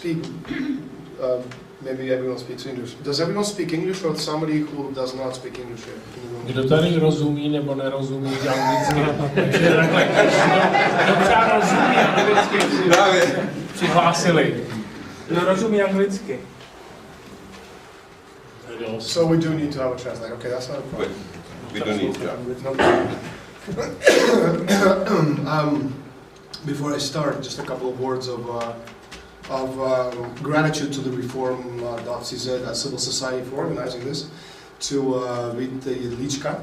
speak, maybe everyone speaks English. Does everyone speak English or somebody who does not speak English here? Kdo tady rozumí nebo nerozumí anglicky? Takže takhle, kdo třeba rozumí anglicky, přihlásili. Kdo rozumí anglicky? So we do need to have a translator. Okay, that's not a problem. We don't need to. Before I start, just a couple of words of gratitude to the Reformy.cz civil society for organizing this, to Vít Lička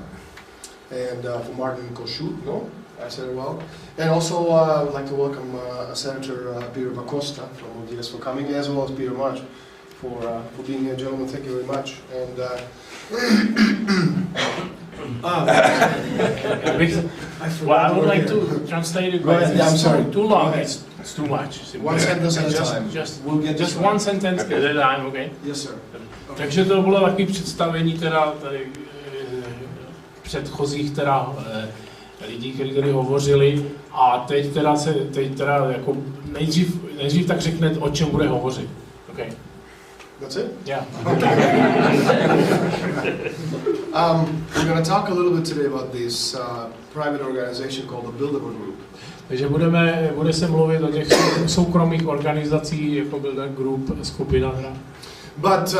and for Martin Kosciut, no? I said it well. And also I'd like to welcome Senator Peter Bacosta from ODS for coming, as well as Peter March for being here, gentlemen. Thank you very much. And well, I would like to translate it, but I'm sorry. Too long. It's too much. One sentence at a time. Just one sentence at a time, okay? Yes, sir. Takže to bylo takové představení teda tady předchozích teda lidí, kteří tady hovořili, a teď teda jako nejdřív tak řekne, o čem bude hovořit. Okay. That's it? Yeah. We're going to talk a little bit today about this private organization called the Bilderberg Group. Takže bude se mluvit o těch soukromých organizací jako Bilderberg Group, skupina. But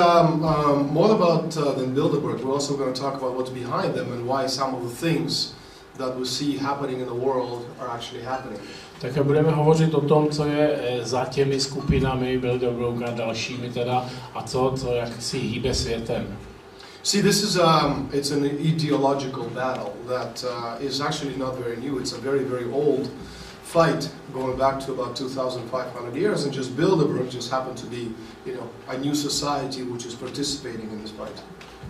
more about than Bilderberg, we're also going to talk about what's behind them and why some of the things that we see happening in the world are actually happening. Tak budeme hovořit o tom, co je za těmi skupinami Bilderberg a dalšími teda, a co jak si hýbe světem. See, this is it's an ideological battle that is actually not very new. It's a very, very old fight going back to about 2,500 years, and just Bilderberg just happened to be, you know, a new society which is participating in this fight.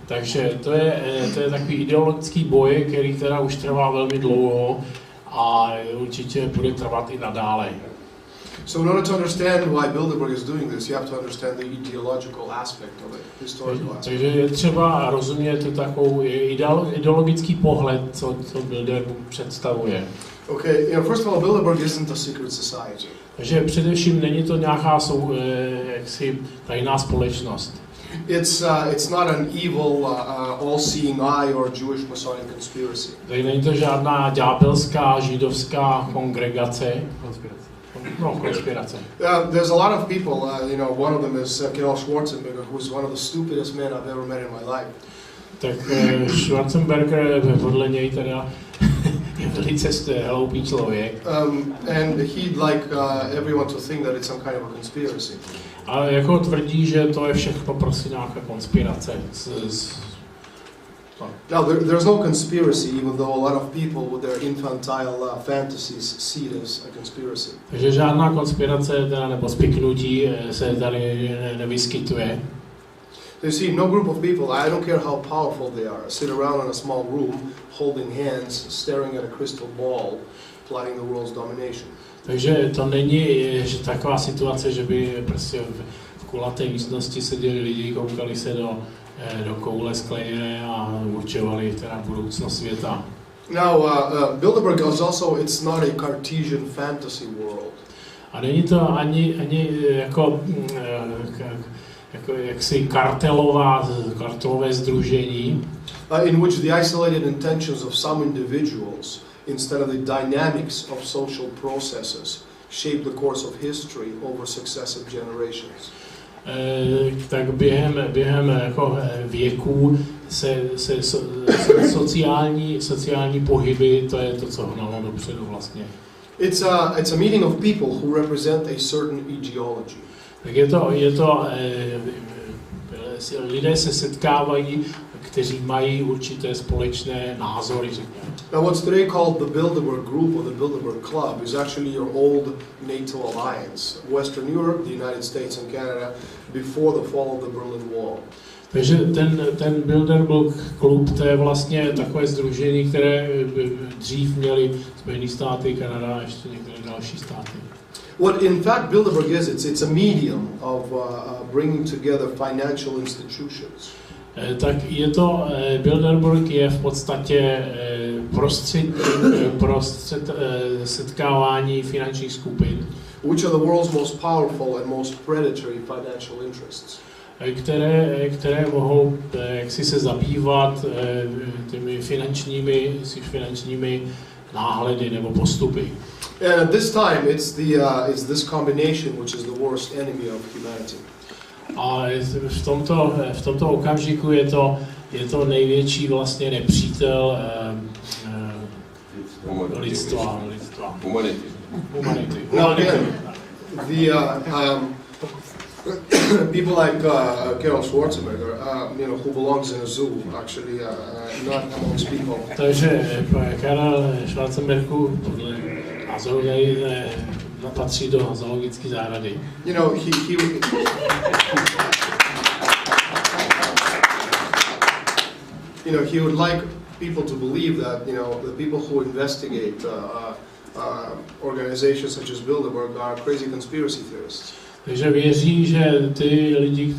Takže to je takový ideologický boj, který teda už trvá velmi dlouho a určitě bude trvat i nadále. So in order to understand why Bilderberg is doing this, you have to understand the ideological aspect of it, historical aspect. Takže je třeba rozumět takovou ideologický pohled, co Bilderberg představuje. Okay, you know, first of all, Bilderberg isn't a secret society. Takže především není to nějaká jaksi tajná společnost. It's not an evil, all-seeing eye or Jewish Masonic conspiracy. Takže není to žádná ďábelská židovská kongregace. Konspirace. There's a lot of people, you know, one of them is Karl Schwarzenegger, who is one of the stupidest men I've ever met in my life. Tak Schwarzenberger podle něj teda je velice hloupý člověk. And he'd like everyone to think that it's some kind of a conspiracy. A jako tvrdí, že to je všechno prostě nějaká konspirace. Now, there's no conspiracy, even though a lot of people with their infantile fantasies see it as a conspiracy. Takže žádná konspirace teda, nebo spiknutí se tady nevyskytuje. You see, no group of people, I don't care how powerful they are, sit around in a small room, holding hands, staring at a crystal ball, plotting the world's domination. Takže to není že taková situace, že by prostě v kulaté místnosti seděli lidi, koukali se do koule skleněné a určovali teda budoucnost světa. Now, Bilderberg is also, it's not a Cartesian fantasy world. A není to ani jako jaksi kartelové sdružení, in which the isolated intentions of some individuals, instead of the dynamics of social processes, shape the course of history over successive generations. Tak během jako věků se sociální pohyby, to je to, co hnalo dopředu vlastně. It's a meeting of people who represent a certain ideology. Tak je to lidé se setkávají, kteří mají určité společné názory, řekněme. Now what's today called the Bilderberg Group or the Bilderberg Club is actually your old NATO alliance, Western Europe, the United States and Canada, before the fall of the Berlin Wall. Takže ten Bilderberg klub, to je vlastně takové sdružení, které dřív měly Spojené státy, Kanada a ještě některé další státy. What in fact Bilderberg is, it's a medium of bringing together financial institutions. Tak je to, Bilderberg je v podstatě prostřed setkávání finančních skupin. which are the world's most powerful and most predatory financial interests. Které mohou jaksi se zabývat těmi finančními náhledy nebo postupy. And at this time, it's this combination which is the worst enemy of humanity. A v tomto okamžiku je to největší vlastně nepřítel lidstva. Humanity. Now again, people like Karel Schwarzenegger, who belongs in a zoo, actually, not amongst people. Takže Karel Schwarzenbergu podle názoru patří do zoologické zahrady. He would like people to believe that the people who investigate organizations such as Bilderberg are crazy conspiracy theorists. Takže věří, že ty lidi,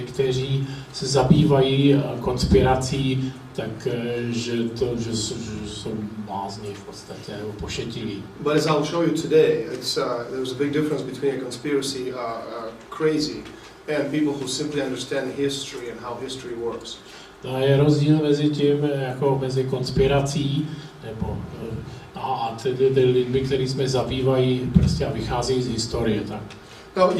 kteří se zabývají konspirací, tak že jsou blázni v podstatě, nebo pošetilí. But as I'll show you today, there's a big difference between a conspiracy crazy and people who simply understand history and how history works. To je rozdíl mezi tím, jako mezi konspirací nebo a ty lidmi, kteří jsme zabývají prostě a vycházejí z historie, tak. Now,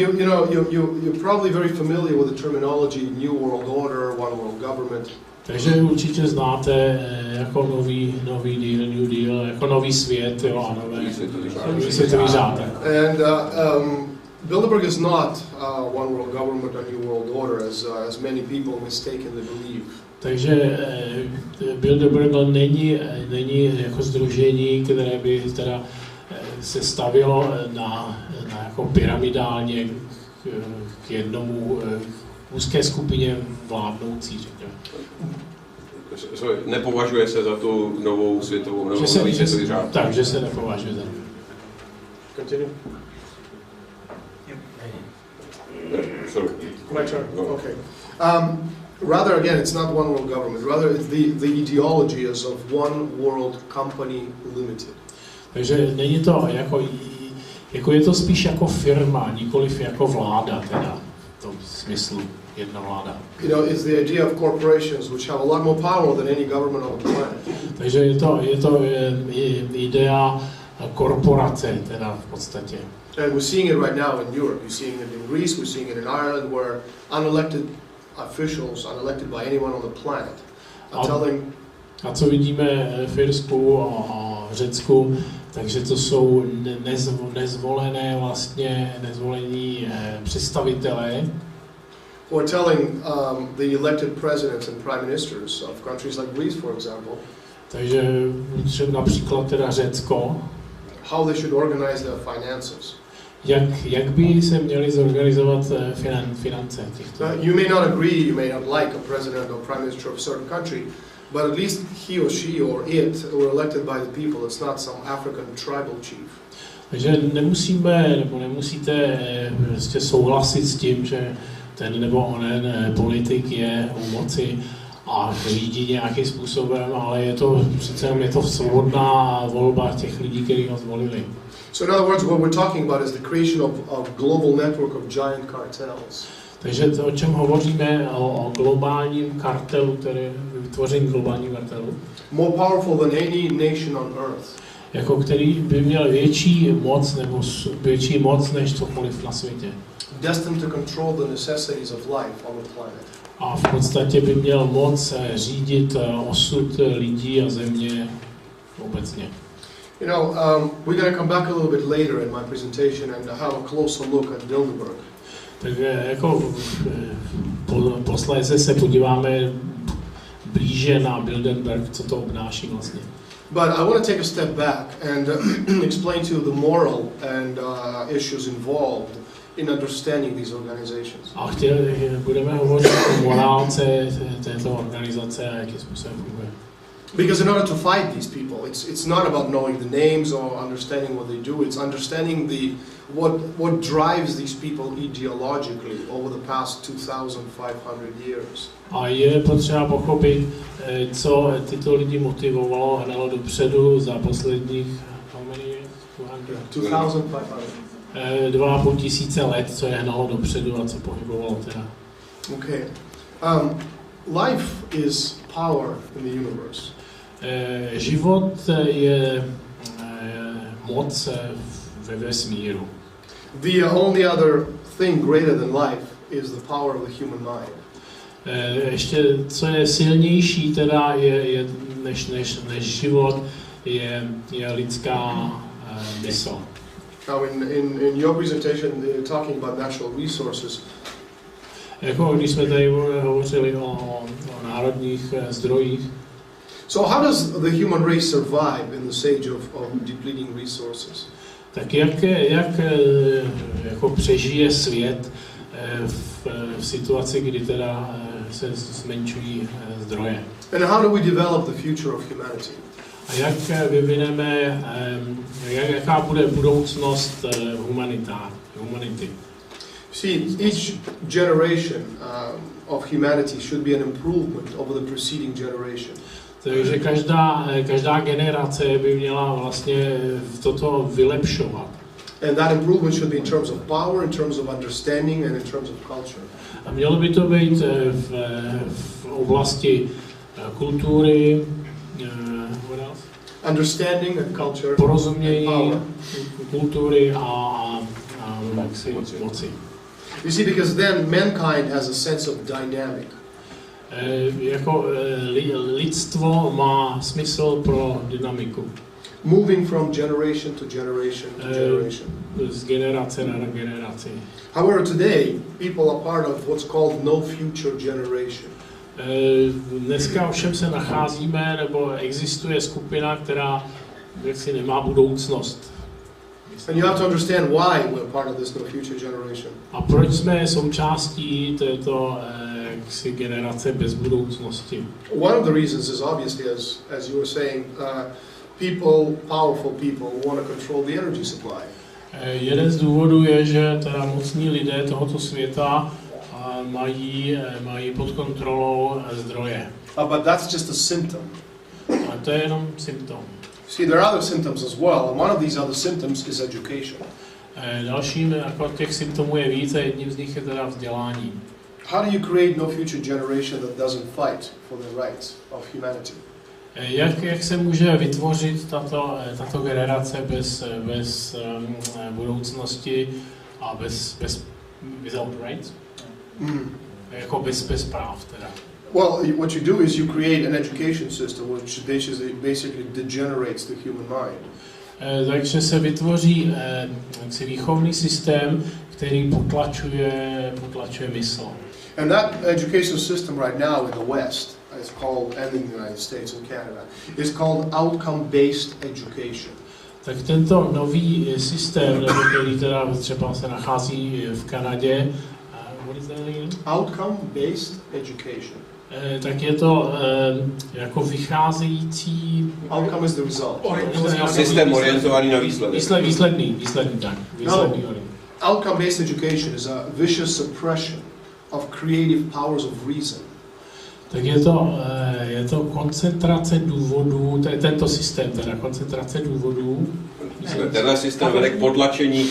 you're probably very familiar with the terminology New World Order, One World Government. Takže určitě znáte jako nový deal, New Deal, jako nový svět, jo, a nový světový řád. And Bilderberg is not One World Government or New World Order, as many people mistakenly believe. Takže Bilderberg není jako sdružení, které by teda se stavilo na jako pyramidálně k jednomu úzké skupině vládnoucí, řekněme. Nepovažuje se za tu novou světovou světový řád. Takže se nepovažuje za. Continue. Sorry. My turn. No. Okay. Rather, again, it's not one world government. Rather, it's the ideology is of One World Company Limited. Takže není to jako je to spíš jako firma, nikoliv jako vláda, teda v tom smyslu jedna vláda. It's the idea of corporations which have a lot more power than any government on the planet. Takže je to idea korporace, teda v podstatě. And we're seeing it right now in Europe. We're seeing it in Greece. We're seeing it in Ireland, where unelected officials, unelected by anyone on the planet, are telling. A co vidíme v Irsku a Řecku, takže to jsou nezvolení představitelé, who are telling the elected presidents and prime ministers of countries like Greece, for example, takže třeba například teda Řecko, how they should organize their finances. Jak by se měly zorganizovat finance těchto? You may not agree, you may not like a president or prime minister of a certain country, but at least he or she or it were elected by the people. It's not some African tribal chief. Takže nemusíte prostě souhlasit s tím, že ten nebo onen politik je u moci a řídí nějakým způsobem, ale je to svobodná volba těch lidí, kteří ho zvolili. So in other words, what we're talking about is the creation of global network of giant cartels. Takže to, o čem hovoříme, o globálním kartelu, vytvoření globálního kartelu. More powerful than any nation on earth. Jako který by měl větší moc než cokoliv na světě. Destined to control the necessities of life on the planet. A v podstatě by měl moc řídit osud lidí a země obecně. We're going to come back a little bit later in my presentation and have a closer look at Bilderberg. Takže jako posléze se podíváme blíže na Bilderberg, co to obnáší vlastně. But I want to take a step back and explain to you the moral and issues involved in understanding these organizations. A budeme hovořit o morálce této organizace a jakým způsobem funguje. Because in order to fight these people, it's not about knowing the names or understanding what they do. It's understanding what drives these people ideologically over the past 2,500 years. A je potřeba pochopit, co tyto lidi motivovalo, hnalo dopředu za posledních 2,500. 2,5 tisíce let, co je hnalo dopředu a co pohybovalo teda. Okay. Life is power in the universe. Život je moc ve vesmíru. The only other thing greater than life is the power of the human mind. Ještě co je silnější teda je než život je lidská mysl. Now in your presentation you're talking about natural resources. Jako když jsme tady hovořili o národních zdrojích. So how does the human race survive in the stage of depleting resources? Tak jak jako přežije svět v situaci, kdy teda se zmenšují zdroje? And how do we develop the future of humanity? A jak vyvineme, jaká bude budoucnost humanity? See, each generation of humanity should be an improvement over the preceding generation. Takže každá generace by měla vlastně toto vylepšovat. And that improvement should be in terms of power, in terms of understanding and in terms of culture. A mělo by to být v oblasti kultury, what else? Understanding and culture, porozumění, and power. kultury a moci. You see, because then mankind has a sense of dynamic. Jako lidstvo má smysl pro dynamiku. Moving from generation to generation to generation. Z generace na generaci. However, today people are part of what's called no future generation. Dneska ovšem se nacházíme, nebo existuje skupina, která jaksi nemá budoucnost. And you have to understand why we're part of this no future generation. A proč jsme součástí této jaksi generace bez budoucnosti? One of the reasons is obviously, as you were saying, powerful people want to control the energy supply. Jeden z důvodů je, že teda mocní lidé tohoto světa mají pod kontrolou zdroje. But that's just a symptom. A to je jenom symptom. See, there are other symptoms as well, and one of these other symptoms is education. Dalším jako těch symptomů je více, jedním z nich je teda vzdělání. How do you create no future generation that doesn't fight for the rights of humanity? Jak se může vytvořit tato generace bez budoucnosti a without rights? Jako bez práv teda. Well, what you do is you create an education system which basically degenerates the human mind. Takže se vytvoří výchovný systém, který potlačuje mysl. And that education system right now in the West, it's called, and in the United States and Canada, is called outcome-based education. Tak tento nový systém, který teda třeba se nachází v Kanadě, what is that again? Outcome-based education. Tak je to jako vycházející... Outcome is the result. Systém orientovaný na výsledek. Výsledný, tak. Outcome-based education is a vicious suppression of creative powers of reason. Tak je to koncentrace důvodů, tento systém, teda koncentrace důvodů. Tenhle systém vede k potlačení